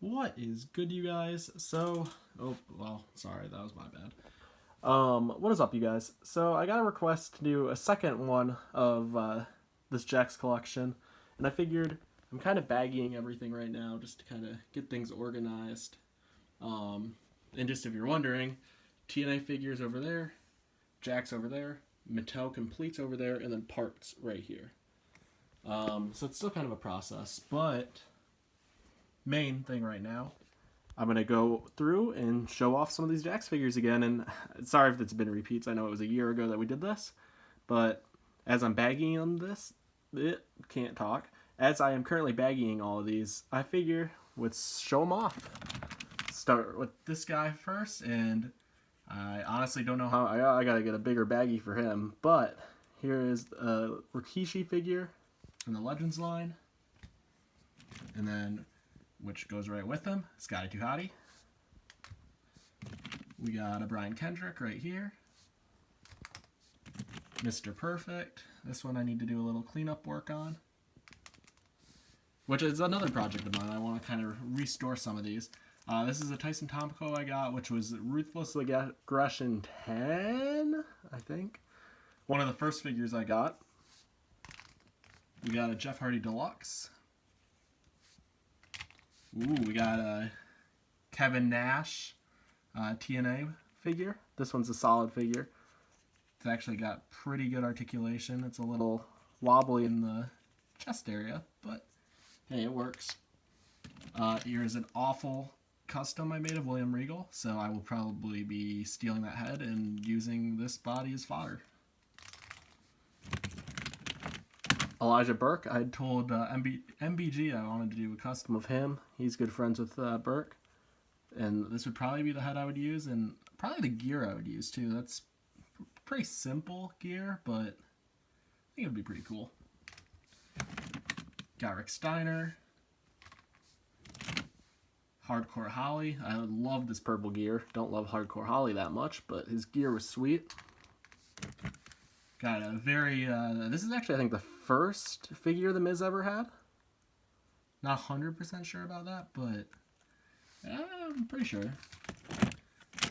What is good, you guys? Oh, well, sorry, that was my bad. What is up, you guys? So, I got a request to do a second one of this Jakks collection, and I figured I'm kind of baggying everything right now just to kind of get things organized. And just if you're wondering, TNA figures over there, Jakks over there, Mattel completes over there, and then parts right here. So it's still kind of a process, but main thing right now, I'm going to go through and show off some of these Jakks figures again. And sorry if it's been repeats. I know it was a year ago that we did this. But as I'm bagging on this, can't talk. As I am currently bagging all of these, I figure let's show them off. Start with this guy first. And I honestly don't know how. I got to get a bigger baggie for him. But here is a Rikishi figure from the Legends line. And then, which goes right with them, Scotty 2 Hotty. We got a Brian Kendrick right here. Mr. Perfect. This one I need to do a little cleanup work on, which is another project of mine. I want to kind of restore some of these. This is a Tyson Tomko I got, which was Ruthless Aggression 10, I think. One of the first figures I got. We got a Jeff Hardy Deluxe. Ooh, we got a Kevin Nash Tna figure. This one's a solid figure. It's actually got pretty good articulation. It's a little wobbly in the chest area, but hey, it works. Here's an awful custom I made of William Regal, so I will probably be stealing that head and using this body as fodder. Elijah Burke, I had told MBG I wanted to do a custom of him. He's good friends with Burke. And this would probably be the head I would use, and probably the gear I would use too. That's pretty simple gear, but I think it would be pretty cool. Got Rick Steiner. Hardcore Holly. I would love this purple gear. Don't love Hardcore Holly that much, but his gear was sweet. Got a very, this is actually, I think, the first figure The Miz ever had. Not 100% sure about that, but I'm pretty sure.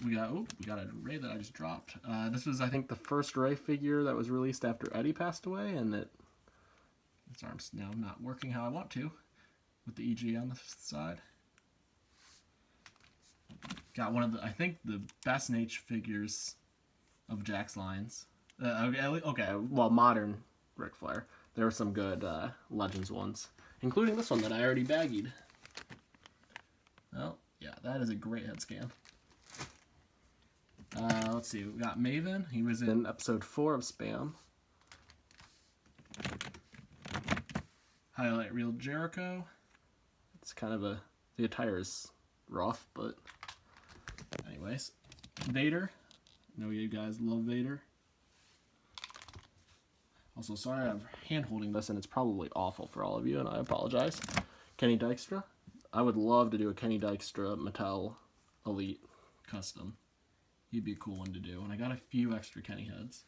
We got a Ray that I just dropped. This was, I think, the first Ray figure that was released after Eddie passed away, and its arm's now not working how I want to, with the EG on the side. Got one of the, I think, the best Nature figures of Jakks lines. Okay, well, modern Ric Flair. There were some good Legends ones, including this one that I already baggied. Well, yeah, that is a great head scan. Let's see, we got Maven. He was in episode 4 of Spam. Highlight Reel Jericho. It's kind of the attire is rough, but anyways. Vader. I know you guys love Vader. Also, sorry I'm hand-holding this, and it's probably awful for all of you, and I apologize. Kenny Dykstra. I would love to do a Kenny Dykstra Mattel Elite custom. He'd be a cool one to do. And I got a few extra Kenny heads.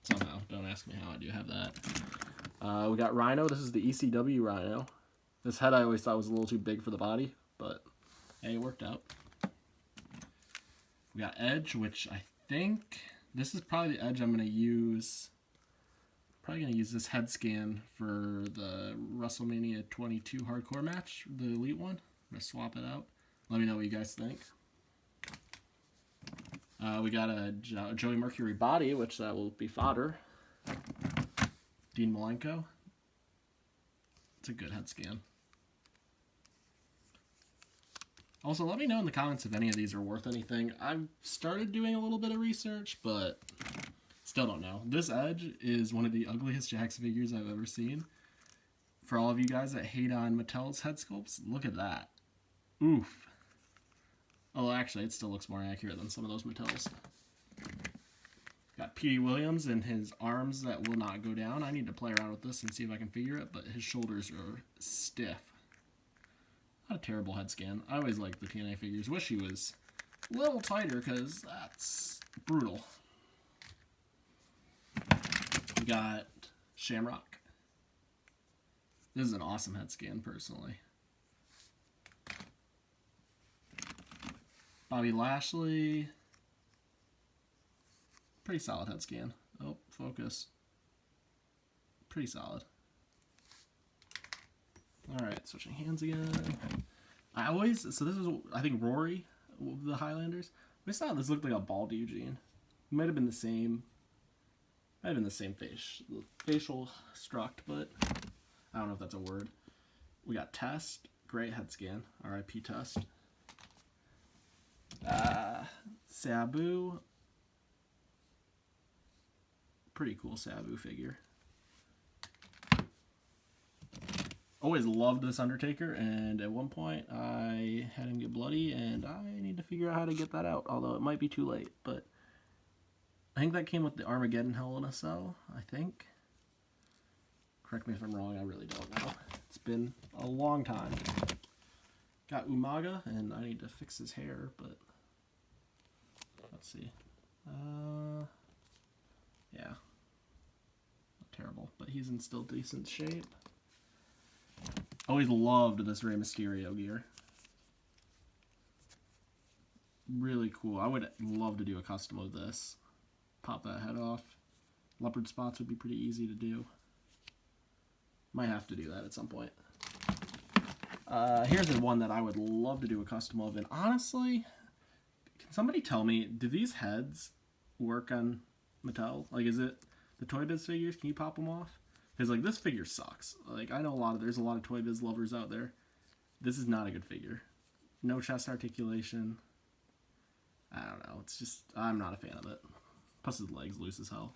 Somehow. Don't ask me how I do have that. We got Rhino. This is the ECW Rhino. This head I always thought was a little too big for the body, but hey, it worked out. We got Edge, which I think this is probably the Edge I'm going to use. Probably going to use this head scan for the WrestleMania 22 hardcore match, the Elite one. I'm going to swap it out. Let me know what you guys think. We got a Joey Mercury body, which that will be fodder. Dean Malenko. It's a good head scan. Also, let me know in the comments if any of these are worth anything. I've started doing a little bit of research, but still don't know. This Edge is one of the ugliest Jakks figures I've ever seen. For all of you guys that hate on Mattel's head sculpts, look at that. Oof. Oh, actually, it still looks more accurate than some of those Mattels. Got Petey Williams and his arms that will not go down. I need to play around with this and see if I can figure it, but his shoulders are stiff. Not a terrible head scan. I always liked the TNA figures. Wish he was a little tighter, because that's brutal. We got Shamrock. This is an awesome head scan, personally. Bobby Lashley. Pretty solid head scan. Oh, focus. Pretty solid. Alright, switching hands again. So this is, I think, Rory, the Highlanders. I thought this looked like a bald Eugene. It might have been the same. Might have been the same facial struct, but I don't know if that's a word. We got Test. Great head scan. RIP Test. Sabu. Pretty cool Sabu figure. Always loved this Undertaker, and at one point I had him get bloody, and I need to figure out how to get that out, although it might be too late. But I think that came with the Armageddon Hell in a Cell, I think. Correct me if I'm wrong, I really don't know. It's been a long time. Got Umaga, and I need to fix his hair, but let's see. Yeah. Not terrible, but he's in still decent shape. Always loved this Rey Mysterio gear. Really cool. I would love to do a custom of this. Pop that head off. Leopard spots would be pretty easy to do. Might have to do that at some point. Here's the one that I would love to do a custom of. And honestly, can somebody tell me, do these heads work on Mattel? Like, is it the Toy Biz figures? Can you pop them off? Because, like, this figure sucks. Like, I know there's a lot of Toy Biz lovers out there. This is not a good figure. No chest articulation. I don't know. It's just, I'm not a fan of it. Plus his leg's loose as hell.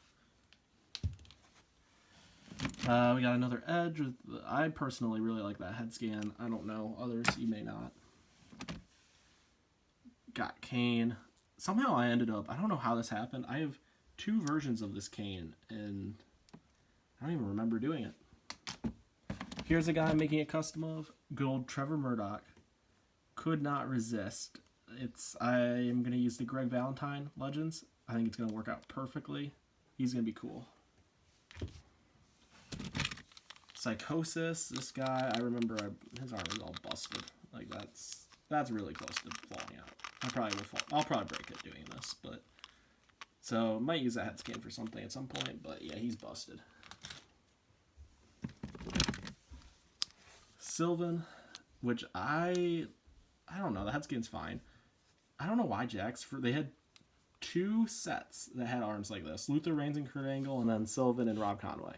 We got another Edge. I personally really like that head scan. I don't know. Others, you may not. Got Kane. Somehow I ended up, I don't know how this happened. I have 2 versions of this Kane, and I don't even remember doing it. Here's a guy I'm making a custom of. Good old Trevor Murdoch. Could not resist. I am going to use the Greg Valentine Legends. I think it's going to work out perfectly. He's going to be cool. Psychosis. This guy, I remember his arm is all busted. Like, that's really close to falling out. I'll probably break it doing this, but so might use that head scan for something at some point, but yeah, he's busted. Sylvan, which I don't know, the head scan's fine. I don't know why Jakks, they had 2 sets that had arms like this. Luther Reigns and Kurt Angle, and then Sylvan and Rob Conway.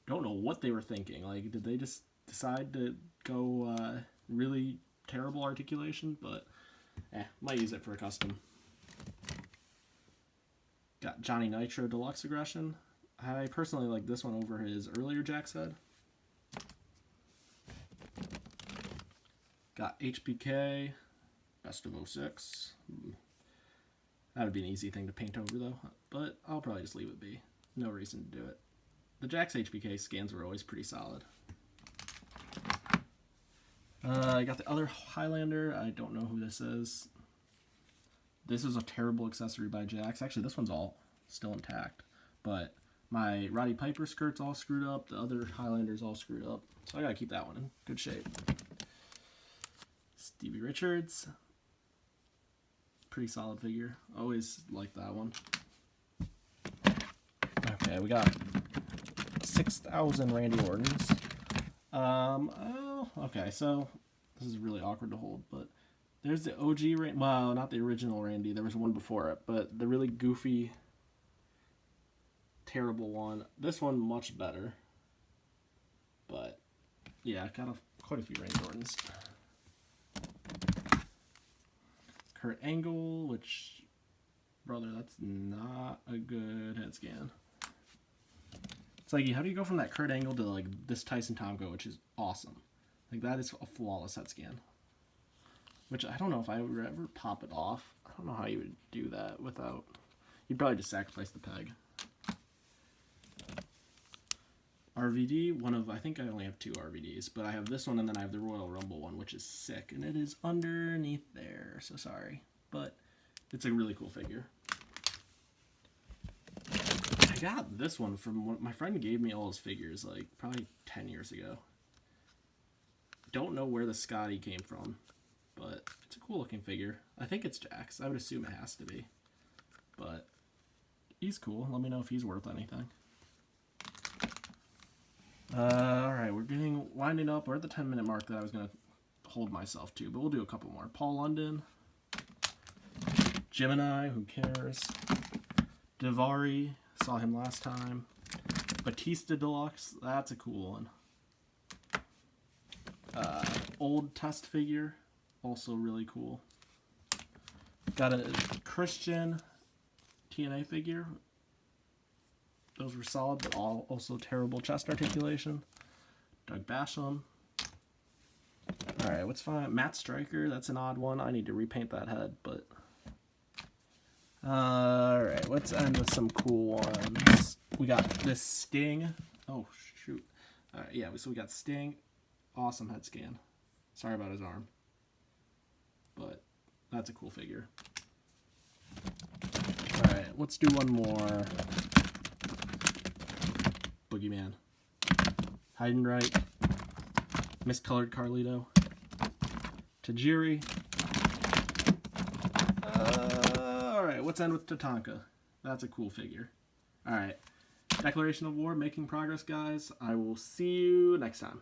Don't know what they were thinking. Like, did they just decide to go really terrible articulation? But, might use it for a custom. Got Johnny Nitro Deluxe Aggression. I personally like this one over his earlier Jakks head. Got HBK, Best of 06. That would be an easy thing to paint over, though. But I'll probably just leave it be. No reason to do it. The Jakks HBK scans were always pretty solid. I got the other Highlander. I don't know who this is. This is a terrible accessory by Jakks. Actually, this one's all still intact. But my Roddy Piper skirt's all screwed up. The other Highlander's all screwed up. So I gotta keep that one in good shape. Stevie Richards. Pretty solid figure. Always liked that one. Okay, we got 6,000 Randy Ortons. Okay, so this is really awkward to hold, but there's the OG Randy. Well, not the original Randy. There was one before it, but the really goofy, terrible one. This one much better. But yeah, quite a few Randy Ortons. Kurt Angle, which, brother, that's not a good head scan. It's like, how do you go from that Kurt Angle to like this Tyson Tomko, which is awesome? Like, that is a flawless head scan. Which I don't know if I would ever pop it off. I don't know how you would do that without. You'd probably just sacrifice the peg. RVD, I think I only have 2 RVDs, but I have this one and then I have the Royal Rumble one, which is sick, and it is underneath there, so sorry. But it's a really cool figure. I got this one from my friend gave me all his figures, like, probably 10 years ago. Don't know where the Scotty came from. but it's a cool looking figure. I think it's Jakks. I would assume it has to be. But he's cool. Let me know if he's worth anything. Alright, we're winding up. We're at the 10-minute mark that I was going to hold myself to, but we'll do a couple more. Paul London. Gemini, who cares? Daivari, saw him last time. Batista Deluxe, that's a cool one. Old test figure, also really cool. Got a Christian TNA figure. Those were solid, but also terrible chest articulation. Doug Basham. Alright, what's fine? Matt Striker, that's an odd one. I need to repaint that head, but... Alright, let's end with some cool ones. We got this Sting. Oh, shoot. Yeah, so we got Sting. Awesome head scan. Sorry about his arm. But that's a cool figure. Alright, let's do one more. Boogeyman. Heidenreich. Miscolored Carlito. Tajiri. Alright, let's end with Tatanka. That's a cool figure. Alright. Declaration of War, making progress, guys. I will see you next time.